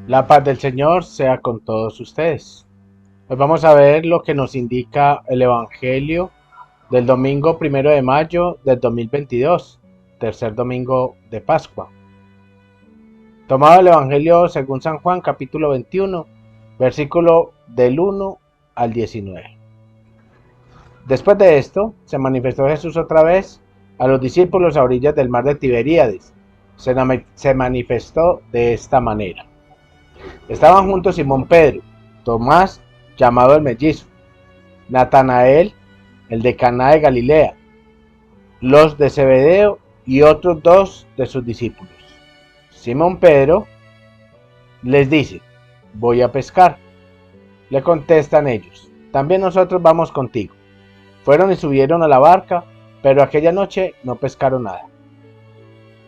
La paz del Señor sea con todos ustedes. Hoy vamos a ver lo que nos indica el Evangelio del domingo 1 de mayo del 2022, tercer domingo de Pascua. Tomado el Evangelio según San Juan, capítulo 21, versículo del 1 al 19. Después de esto, se manifestó Jesús otra vez a los discípulos a orillas del mar de Tiberíades. Se manifestó de esta manera. Estaban juntos Simón Pedro, Tomás, llamado el mellizo, Natanael, el de Caná de Galilea, los de Zebedeo y otros dos de sus discípulos. Simón Pedro les dice: voy a pescar. Le contestan ellos: también nosotros vamos contigo. Fueron y subieron a la barca, pero aquella noche no pescaron nada.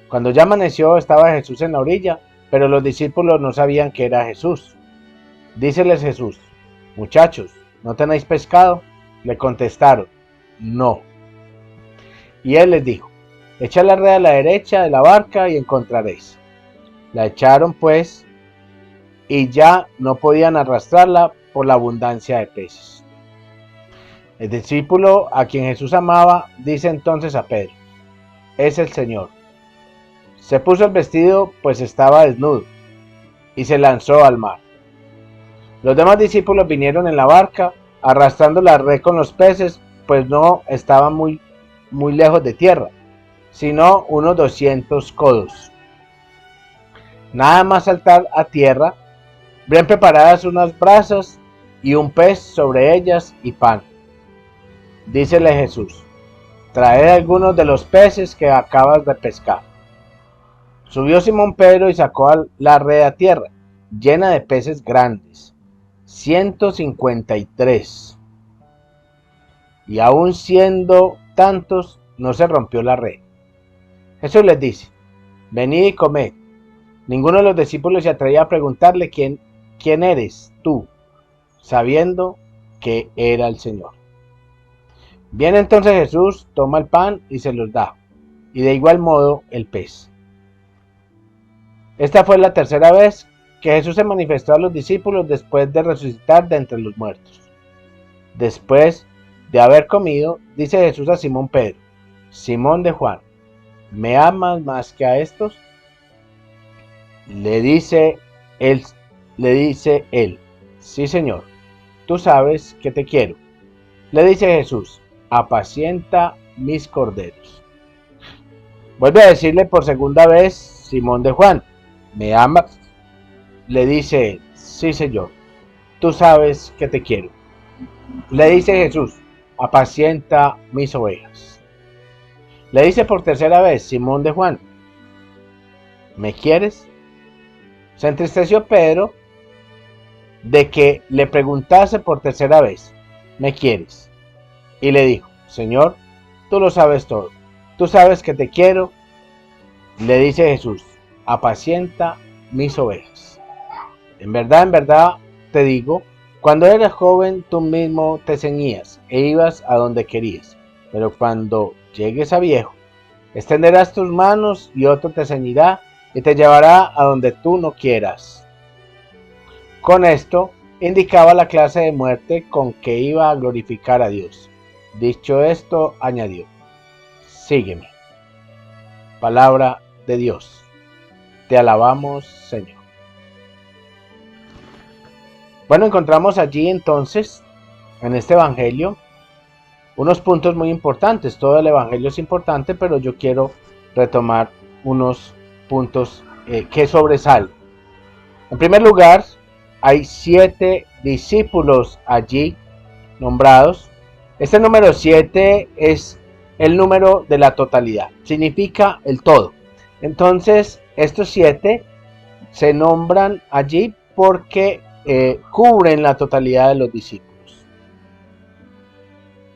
Cuando ya amaneció, estaba Jesús en la orilla, pero los discípulos no sabían que era Jesús. Díceles Jesús: muchachos, ¿no tenéis pescado? Le contestaron: no. Y él les dijo: echad la red a la derecha de la barca y encontraréis. La echaron pues, y ya no podían arrastrarla por la abundancia de peces. El discípulo a quien Jesús amaba dice entonces a Pedro: es el Señor. Se puso el vestido, pues estaba desnudo, y se lanzó al mar. Los demás discípulos vinieron en la barca, arrastrando la red con los peces, pues no estaban muy lejos de tierra, sino unos 200 codos. Nada más saltar a tierra, bien preparadas unas brasas y un pez sobre ellas y pan. Dícele Jesús: traed algunos de los peces que acabas de pescar. Subió Simón Pedro y sacó la red a tierra, llena de peces grandes, 153. Y aun siendo tantos, no se rompió la red. Jesús les dice: venid y comed. Ninguno de los discípulos se atrevía a preguntarle quién eres tú, sabiendo que era el Señor. Viene entonces Jesús, toma el pan y se los da, y de igual modo el pez. Esta fue la tercera vez que Jesús se manifestó a los discípulos después de resucitar de entre los muertos. Después de haber comido, dice Jesús a Simón Pedro: Simón de Juan, ¿me amas más que a estos? Le dice él, sí, Señor, tú sabes que te quiero. Le dice Jesús: apacienta mis corderos. Vuelve a decirle por segunda vez Simón de Juan: ¿me amas? Le dice él: sí, Señor, tú sabes que te quiero. Le dice Jesús: apacienta mis ovejas. Le dice por tercera vez Simón de Juan: ¿me quieres? Se entristeció Pedro de que le preguntase por tercera vez: ¿me quieres? Y le dijo: Señor, tú lo sabes todo, tú sabes que te quiero. Le dice Jesús: apacienta mis ovejas. En verdad te digo, cuando eras joven tú mismo te ceñías e ibas a donde querías, pero cuando llegues a viejo, extenderás tus manos y otro te ceñirá y te llevará a donde tú no quieras. Con esto indicaba la clase de muerte con que iba a glorificar a Dios. Dicho esto, añadió: sígueme. Palabra de Dios. Te alabamos, Señor. Bueno, encontramos allí entonces, en este evangelio, unos puntos muy importantes. Todo el evangelio es importante, pero yo quiero retomar unos puntos que sobresalen. En primer lugar, hay 7 discípulos allí nombrados. Este número 7 es el número de la totalidad, significa el todo. Entonces, estos 7 se nombran allí porque cubren la totalidad de los discípulos.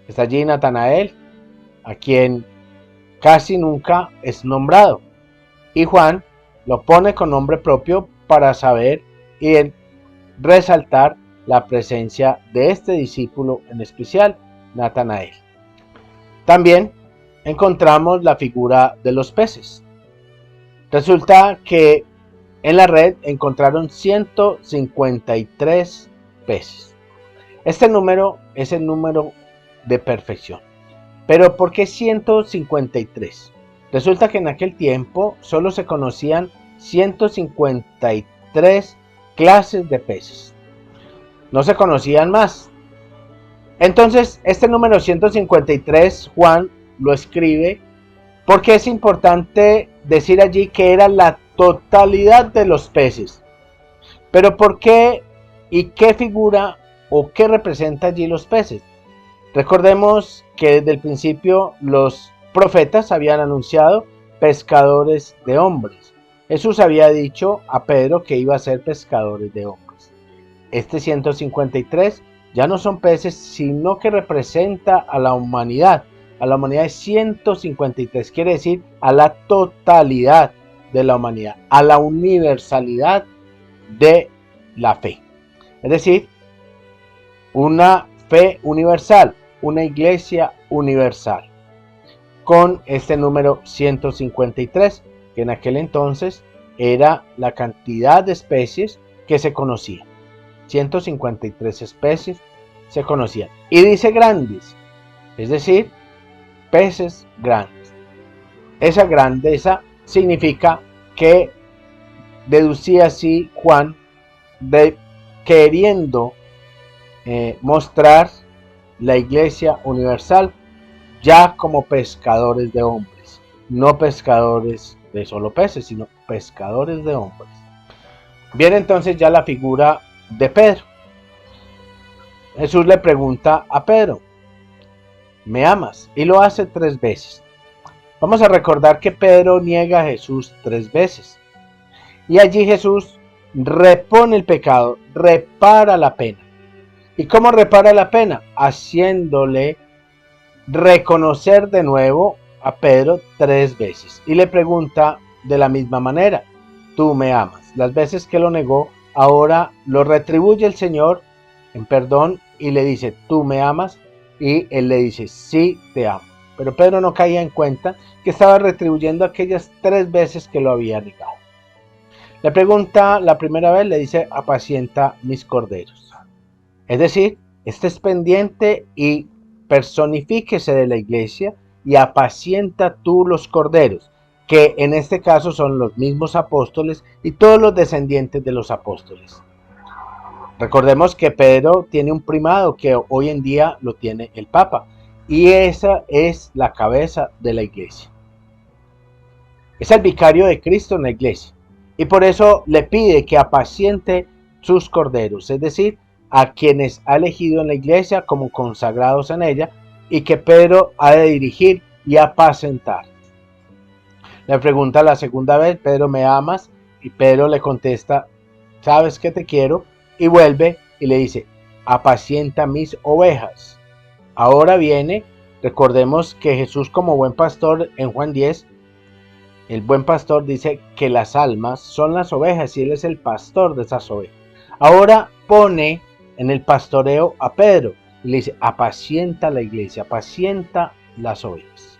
Está allí Natanael, a quien casi nunca es nombrado, y Juan lo pone con nombre propio para saber y resaltar la presencia de este discípulo en especial, Natanael. También encontramos la figura de los peces. Resulta que En la red encontraron 153 peces. Este número es el número de perfección. Pero ¿por qué 153? Resulta que en aquel tiempo solo se conocían 153 clases de peces. No se conocían más. Entonces, este número 153, Juan lo escribe porque es importante decir allí que era la totalidad de los peces. Pero ¿por qué y qué figura o qué representa allí los peces? Recordemos que desde el principio los profetas habían anunciado pescadores de hombres. Jesús había dicho a Pedro que iba a ser pescadores de hombres. Este 153 ya no son peces, sino que representa a la humanidad. A la humanidad es 153, quiere decir a la totalidad de la humanidad, a la universalidad de la fe. Es decir, una fe universal, una iglesia universal, con este número 153, que en aquel entonces era la cantidad de especies que se conocían. 153 especies se conocían. Y dice grandes, es decir, peces grandes. Esa grandeza significa que deducía así Juan, queriendo mostrar la iglesia universal ya como pescadores de hombres, no pescadores de solo peces, sino pescadores de hombres. Viene entonces ya la figura de Pedro. Jesús le pregunta a Pedro, ¿me amas? Y lo hace 3 veces. Vamos a recordar que Pedro niega a Jesús 3 veces. Y allí Jesús repone el pecado, repara la pena. ¿Y cómo repara la pena? Haciéndole reconocer de nuevo a Pedro 3 veces. Y le pregunta de la misma manera, ¿tú me amas? Las veces que lo negó, ahora lo retribuye el Señor en perdón y le dice, ¿tú me amas? Y él le dice, sí, te amo. Pero Pedro no caía en cuenta que estaba retribuyendo aquellas 3 veces que lo había negado. Le pregunta la primera vez, le dice, apacienta mis corderos. Es decir, estés pendiente y personifíquese de la iglesia y apacienta tú los corderos, que en este caso son los mismos apóstoles y todos los descendientes de los apóstoles. Recordemos que Pedro tiene un primado que hoy en día lo tiene el Papa, y esa es la cabeza de la iglesia. Es el vicario de Cristo en la iglesia, y por eso le pide que apaciente sus corderos, es decir, a quienes ha elegido en la iglesia como consagrados en ella, y que Pedro ha de dirigir y apacentar. Le pregunta la segunda vez, Pedro, ¿me amas? Y Pedro le contesta, sabes que te quiero, y vuelve y le dice, apacienta mis ovejas. Ahora viene, recordemos que Jesús como buen pastor en Juan 10, el buen pastor dice que las almas son las ovejas y él es el pastor de esas ovejas. Ahora pone en el pastoreo a Pedro y le dice, apacienta la iglesia, apacienta las ovejas.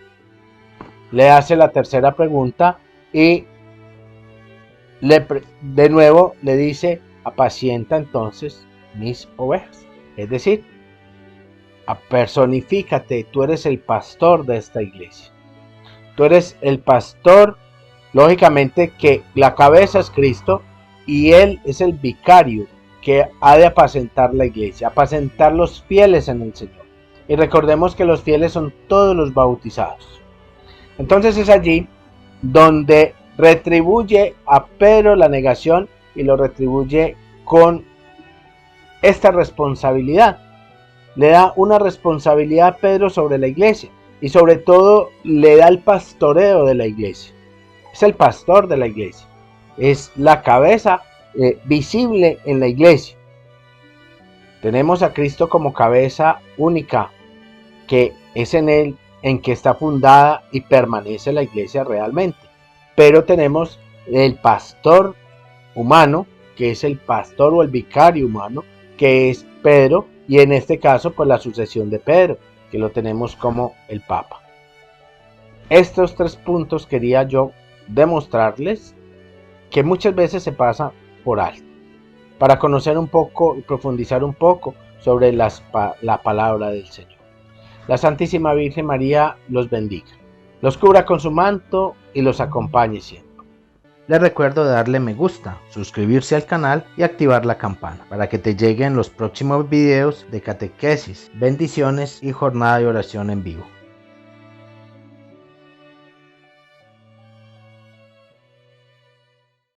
Le hace la tercera pregunta y de nuevo le dice, apacienta entonces mis ovejas. Es decir, personifícate, tú eres el pastor de esta iglesia. Tú eres el pastor, lógicamente que la cabeza es Cristo y Él es el vicario que ha de apacentar la iglesia, apacentar los fieles en el Señor. Y recordemos que los fieles son todos los bautizados. Entonces es allí donde retribuye a Pedro la negación y lo retribuye con esta responsabilidad. Le da una responsabilidad a Pedro sobre la iglesia y sobre todo le da el pastoreo de la iglesia. Es el pastor de la iglesia, es la cabeza visible en la iglesia. Tenemos a Cristo como cabeza única, que es en él en que está fundada y permanece la iglesia realmente. Pero tenemos el pastor humano, que es el pastor o el vicario humano, que es Pedro, y en este caso pues la sucesión de Pedro, que lo tenemos como el Papa. Estos 3 puntos quería yo demostrarles que muchas veces se pasa por alto, para conocer un poco y profundizar un poco sobre la palabra del Señor. La Santísima Virgen María los bendiga, los cubra con su manto y los acompañe siempre. Les recuerdo darle me gusta, suscribirse al canal y activar la campana para que te lleguen los próximos videos de catequesis, bendiciones y jornada de oración en vivo.